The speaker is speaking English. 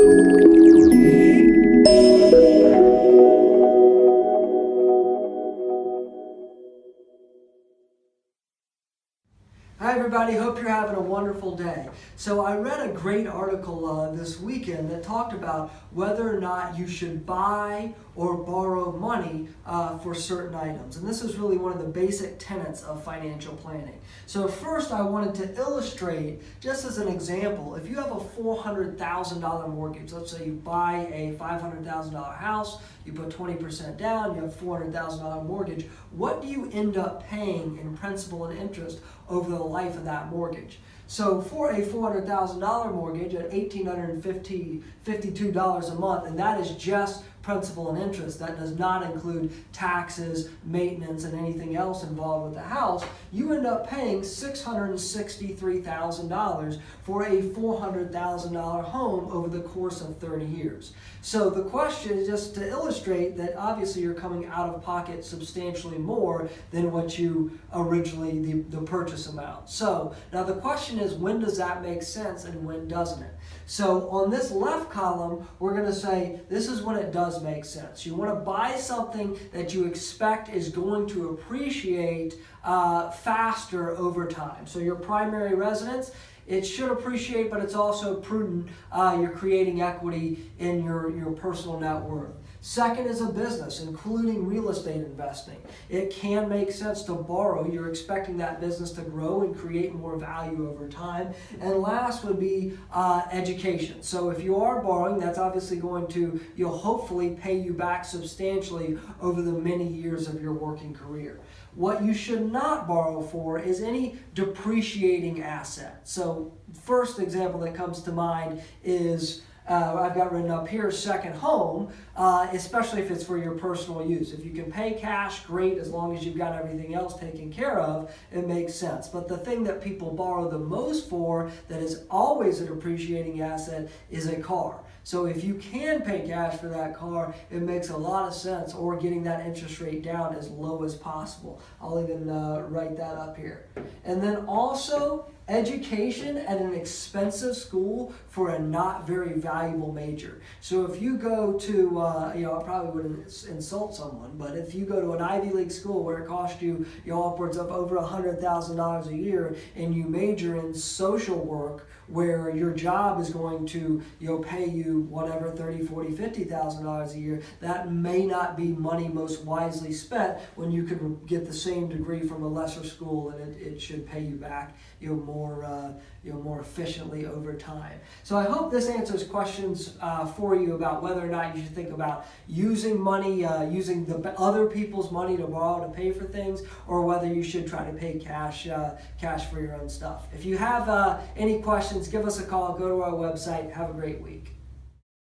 Hi everybody, hope you're having a wonderful day. So I read a great article this weekend that talked about whether or not you should buy or borrow money for certain items. And this is really one of the basic tenets of financial planning. So first I wanted to illustrate, just as an example, if you have a $400,000 mortgage, let's say you buy a $500,000 house, you put 20% down, you have a $400,000 mortgage, what do you end up paying in principal and interest over the life of that mortgage? So for a $400,000 mortgage at $1,852 a month, and that is just principal and interest, that does not include taxes, maintenance, and anything else involved with the house, you end up paying $663,000 for a $400,000 home over the course of 30 years. So the question is just to illustrate that obviously you're coming out of pocket substantially more than what you originally, the purchase amount. So now the question is, when does that make sense and when doesn't it? So on this left column, we're going to say this is when it does make sense. You want to buy something that you expect is going to appreciate faster over time. So your primary residence, it should appreciate, but it's also prudent. You're creating equity in your personal net worth. Second is a business, including real estate investing. It can make sense to borrow. You're expecting that business to grow and create more value over time. And last would be education. So if you are borrowing, that's obviously going to, you'll hopefully pay you back substantially over the many years of your working career. What you should not borrow for is any depreciating asset. So first example that comes to mind is I've got written up here, second home, especially if it's for your personal use. If you can pay cash, great, as long as you've got everything else taken care of, it makes sense. But the thing that people borrow the most for, that is always a depreciating asset, is a car. So if you can pay cash for that car, it makes a lot of sense, or getting that interest rate down as low as possible. I'll even write that up here. And then also, education at an expensive school for a not very valuable major. So if you go to, I probably wouldn't insult someone, but if you go to an Ivy League school where it costs you, upwards of over $100,000 a year, and you major in social work, where your job is going to pay you whatever $30,000, $40,000, $50,000 a year, that may not be money most wisely spent when you could get the same degree from a lesser school, and it should pay you back more efficiently over time. So I hope this answers questions for you about whether or not you should think about using money, using the other people's money to borrow to pay for things, or whether you should try to pay cash for your own stuff. If you have any questions, give us a call, go to our website. Have a great week.